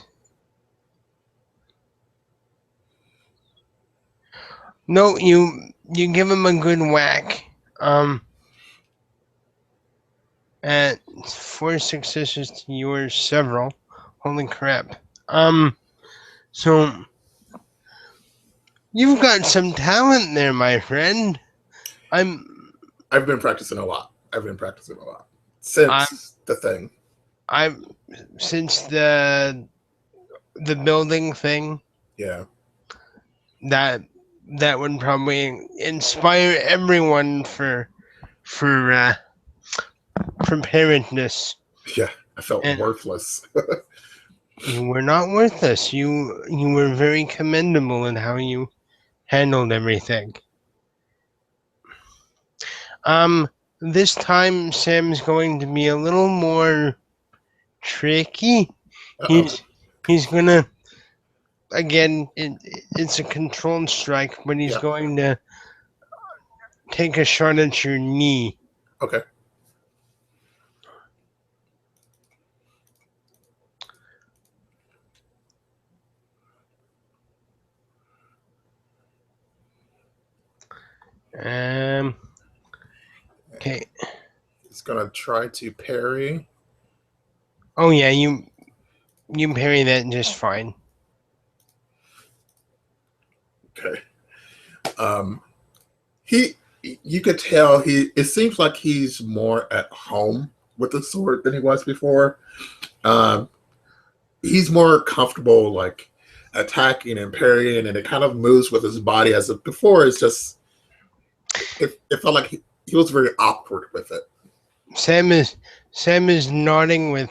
no, you give him a good whack. At 4 successes to yours, several. Holy crap. So you've got some talent there, my friend. I've been practicing a lot. Since the thing. Since the building thing. Yeah. That would probably inspire everyone for preparedness. Yeah, I felt worthless. You were not worthless. You were very commendable in how you handled everything. This time Sam's going to be a little more tricky. He's gonna, again, it's a controlled strike, but he's going to take a shot at your knee. Okay. Okay. He's gonna try to parry. Oh yeah, you parry that just fine. Okay. You could tell it seems like he's more at home with the sword than he was before. He's more comfortable like attacking and parrying, and it kind of moves with his body as if before it's just it felt like he was very awkward with it. Sam is nodding with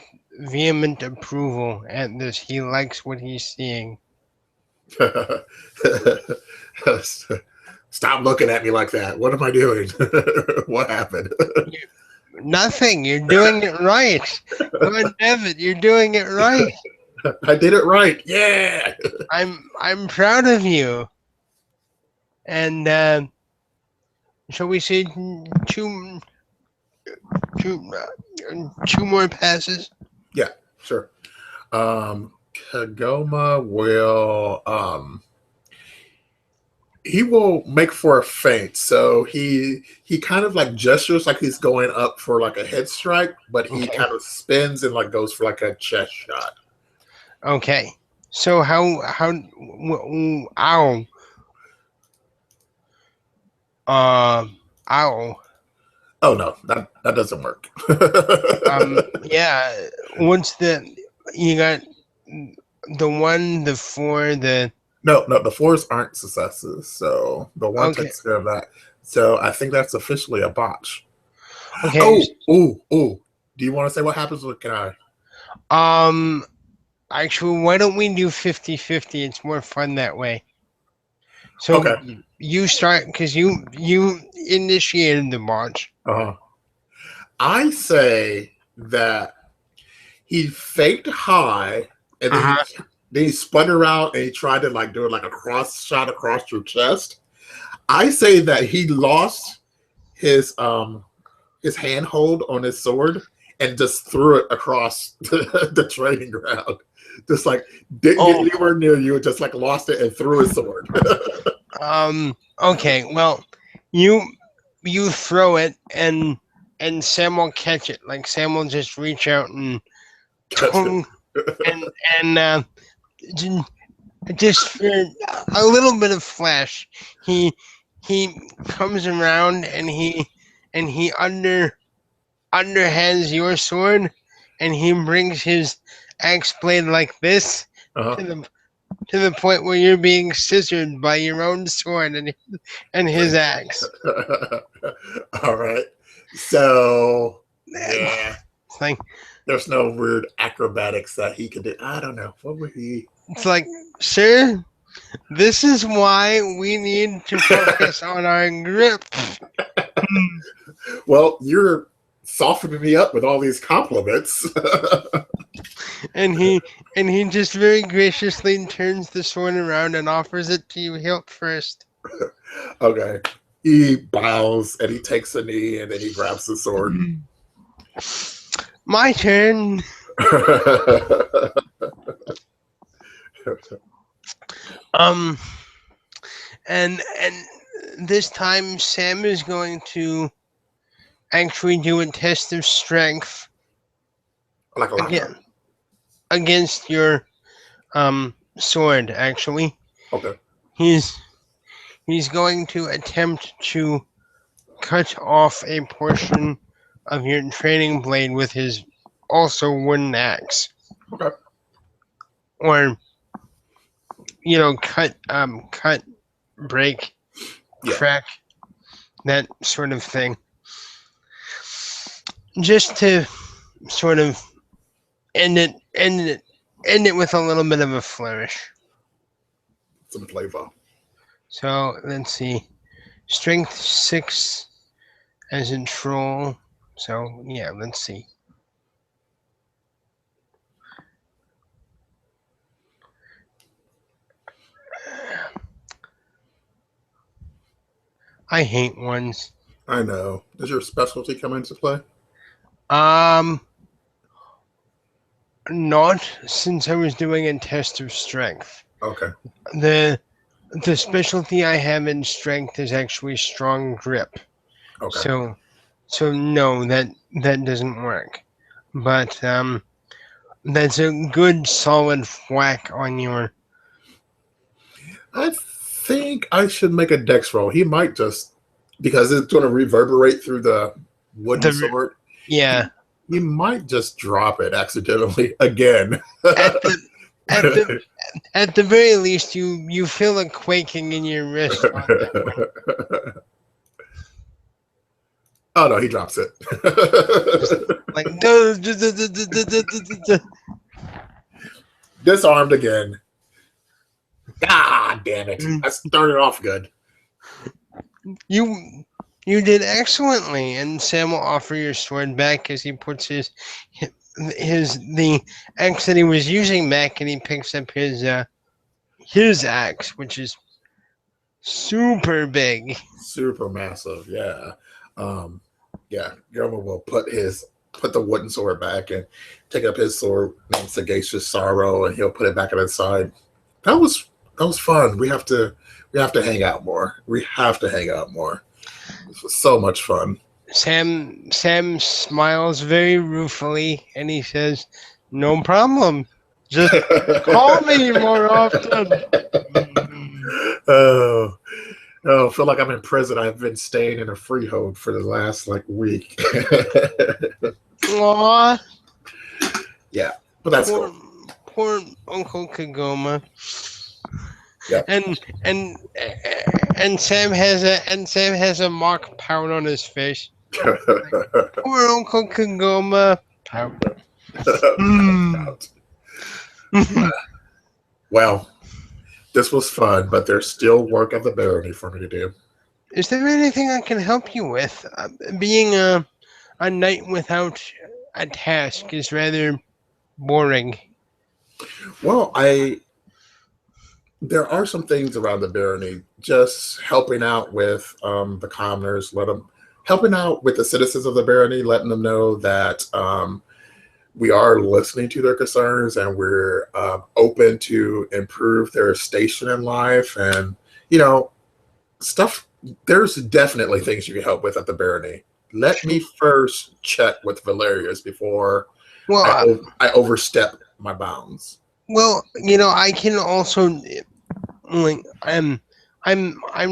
vehement approval at this. He likes what he's seeing. Stop looking at me like that. What am I doing? What happened? Nothing. You're doing it right. Come on, David. You're doing it right. I did it right. Yeah. I'm proud of you. And shall we say two more passes? Yeah, sure. Kagome will he will make for a feint. So he kind of like gestures like he's going up for like a head strike, but he kind of spins and like goes for like a chest shot. Okay. So ow. Ow. Oh no, that doesn't work. Yeah. What's you got the 1, the 4, the No, the 4s aren't successes, so the 1 takes care of that. So I think that's officially a botch. Okay. Oh. Do you want to say what happens with Kai? Actually, why don't we do 50-50? It's more fun that way. So you start because you initiated the botch. I say that he faked high and then he spun around and he tried to like do it like a cross shot across your chest. I say that he lost his handhold on his sword and just threw it across the training ground. Just like didn't get anywhere near you, just like lost it and threw his sword. Okay. Well, you throw it and Sam will catch it. Like Sam will just reach out and tongue and just for a little bit of flash, he comes around and he underhands your sword, and he brings his axe blade like this to the point where you're being scissored by your own sword and his axe. All right. So yeah, It's like there's no weird acrobatics that he could do. I don't know. What would he? it's like, sir, this is why we need to focus on our grip. Well, you're softening me up with all these compliments. And he just very graciously turns the sword around and offers it to you hilt first. Okay. He bows and he takes a knee and then he grabs the sword. My turn. And this time Sam is going to actually do a test of strength against your sword. Actually, okay. He's going to attempt to cut off a portion of your training blade with his also wooden axe. Okay. Or cut, break, crack, that sort of thing. Just to sort of end it with a little bit of a flourish. Some flavor. So let's see. Strength 6 as in troll. So yeah, let's see. I hate ones. I know. Does your specialty come into play? Not since I was doing a test of strength. Okay. The specialty I have in strength is actually strong grip. Okay. So no, that doesn't work. But that's a good solid whack on your. I think I should make a dex roll. He might just, because it's going to reverberate through the wooden sword. Yeah. He might just drop it accidentally again. At the very least, you feel a quaking in your wrist. On that one. Oh no, he drops it. Like disarmed again. God damn it! I started off good. You did excellently, and Sam will offer your sword back as he puts the axe that he was using back, and he picks up his axe, which is super big, super massive. Yeah, Guillermo will put the wooden sword back and take up his sword named Sagacious Sorrow, and he'll put it back on his side. That was fun. We have to hang out more. We have to hang out more. This was so much fun. Sam smiles very ruefully and he says, "No problem. Just call me more often." Oh, I feel like I'm in prison. I've been staying in a freehold for the last week. Aww. Yeah, but that's poor Uncle Kagoma. Yeah. And Sam has a mock pout on his face. Poor Uncle Kagoma. Pout. Well, this was fun, but there's still work at the barony for me to do. Is there anything I can help you with? Being a knight without a task is rather boring. Well, there are some things around the barony, just helping out with the commoners, let them helping out with the citizens of the barony, letting them know that we are listening to their concerns and we're open to improve their station in life, and you know, stuff. There's definitely things you can help with at the barony. Let me first check with Valerius before Well, I overstep my bounds. well, I can also like I'm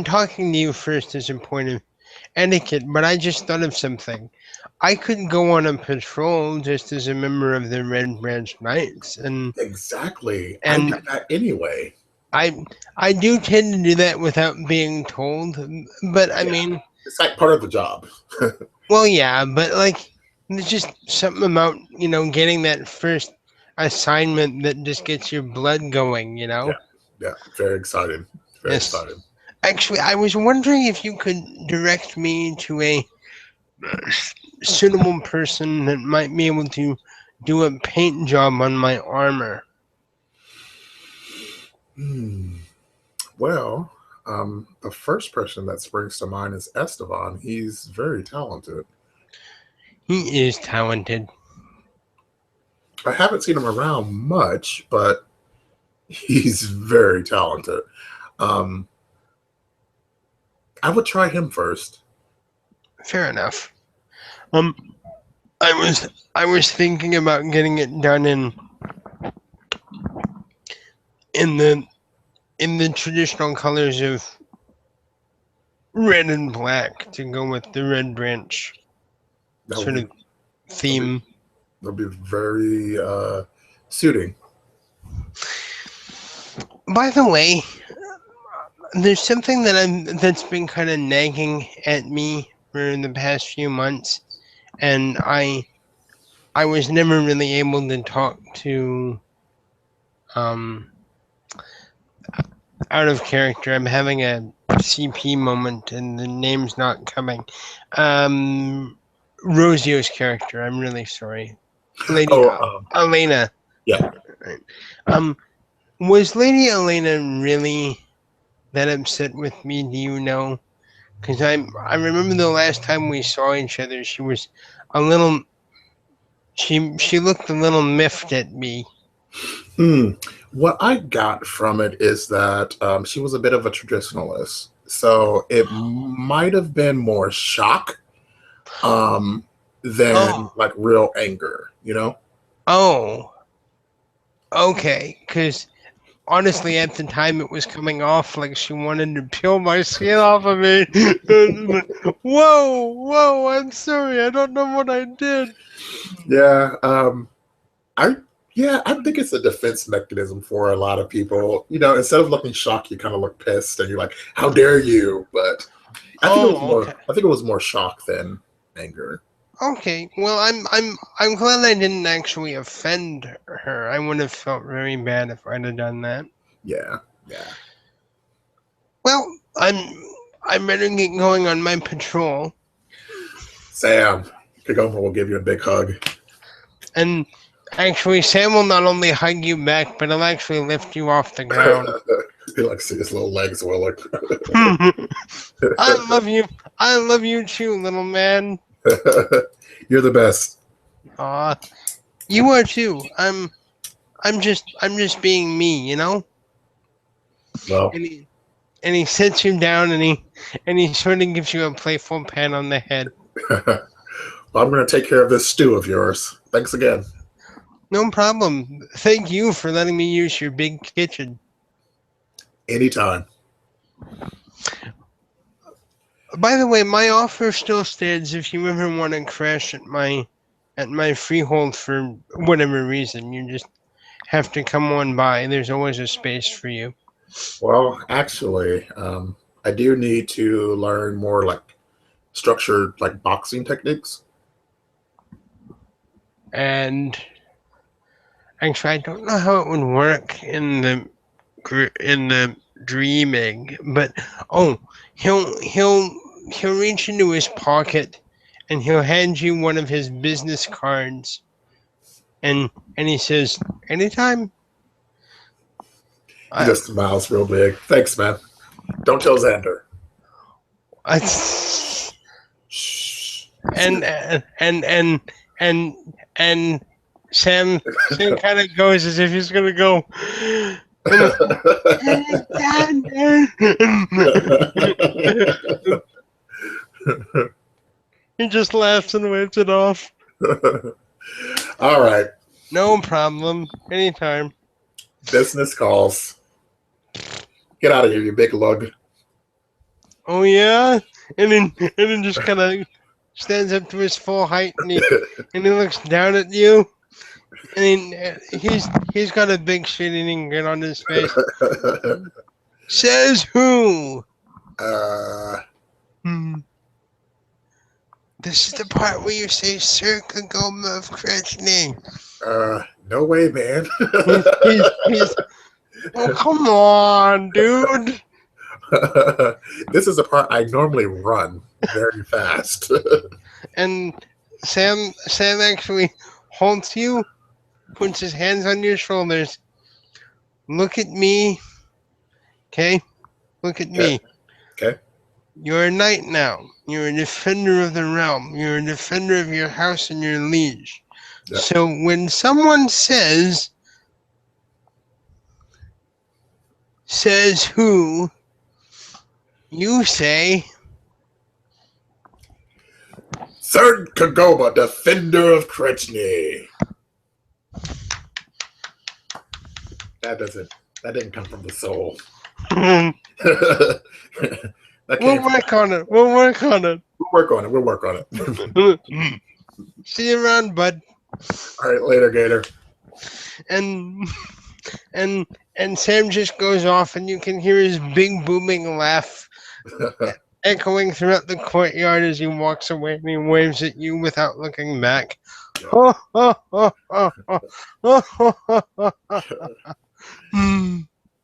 talking to you first as a point of etiquette, but I just thought of something. I could go on a patrol just as a member of the Red Branch Knights, and Exactly. I and did that anyway. I I do tend to do that without being told, but I Yeah. mean, It's like part of the job. well, yeah, but like there's just something about getting that first assignment that just gets your blood going, Yeah. Yeah. Very excited. Very Yes. excited. Actually, I was wondering if you could direct me to a suitable person that might be able to do a paint job on my armor. Hmm. Well, the first person that springs to mind is Esteban. He's very talented. He is talented. I haven't seen him around much, but he's very talented. Um, I would try him first. Fair enough. Um, I was thinking about getting it done in the in the traditional colors of red and black to go with the Red Branch That would sort be of theme. that'd be very suiting. By the way, there's something that's been kind of nagging at me for the past few months, and I was never really able to talk to um out of character. I'm having a CP moment, and the name's not coming. Um, Rosio's character. I'm really sorry, Lady Oh, Elena. yeah. Um, was Lady Elena really that upset with me? Do you know? Because I remember the last time we saw each other, she was a little. She looked a little miffed at me. Hmm. What I got from it is that she was a bit of a traditionalist, so it might have been more shock um, than Oh, like real anger. You know? oh, okay. Because honestly, at the time, it was coming off like she wanted to peel my skin off of me. Whoa, whoa! I'm sorry. I don't know what I did. Yeah. I yeah, I think it's a defense mechanism for a lot of people. You know, instead of looking shocked, you kind of look pissed and you're like, "How dare you?" But Oh, okay. I think it was more shock than anger. Okay. Well, I'm glad I didn't actually offend her. I would have felt very bad if I'd have done that. Yeah, yeah. Well, I'm ready to get going on my patrol, Sam, Kagoma will give you a big hug. and actually, Sam will not only hug you back, but he'll actually lift you off the ground. He likes to see his little legs willing. I love you. I love you too, little man. You're the best. Aw, you are too. I'm just being me, you know. Well, And he sits you down, and he sort of gives you a playful pat on the head. well, I'm going to take care of this stew of yours. Thanks again. No problem. Thank you for letting me use your big kitchen. Anytime. By the way, my offer still stands if you ever want to crash at my freehold for whatever reason. You just have to come on by. There's always a space for you. Well, actually, I do need to learn more like structured like boxing techniques. And actually, I don't know how it would work in the dreaming, but oh, he'll reach into his pocket and he'll hand you one of his business cards, and he says, "Anytime." He I, just smiles real big. Thanks, man. Don't tell Xander. I, Shh. and Sam kind of goes as if he's gonna go. And he just laughs and waves it off. All right. No problem. Anytime. Business calls. Get out of here, you big lug. Oh yeah, and then just kind of stands up to his full height and he looks down at you, and he's got a big shit-eating grin on his face. Says who? This is the part where you say Sir Kagoma of Krechny. No way, man. He's oh, come on, dude. This is a part I normally run very fast. And Sam actually holds you, puts his hands on your shoulders. Look at me. Okay? Look at me. Okay. You're a knight now. You're a defender of the realm. You're a defender of your house and your liege. Yeah. So when someone says who, you say, Sir Kagoma, defender of Krechny. That didn't come from the soul. we'll work on it. We'll work on it. We'll work on it. See you around, bud. All right, later, Gator. And Sam just goes off, and you can hear his big booming laugh echoing throughout the courtyard as he walks away, and he waves at you without looking back.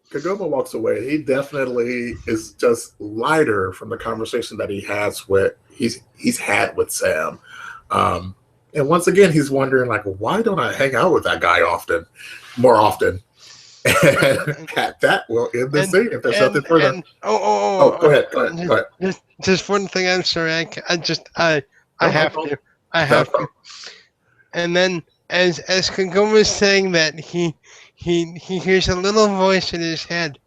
Kagoma walks away. He definitely is just lighter from the conversation that he's had with Sam. And once again, he's wondering, like, why don't I hang out with that guy more often? And that will end the scene if there's something further. Go ahead. Just one thing. I'm sorry. I have to. And then, as Kagoma is saying that, he hears a little voice in his head.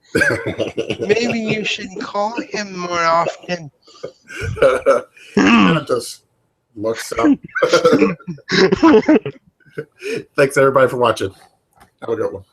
Maybe you should call him more often. Just looks up. Thanks everybody for watching. Have a good one.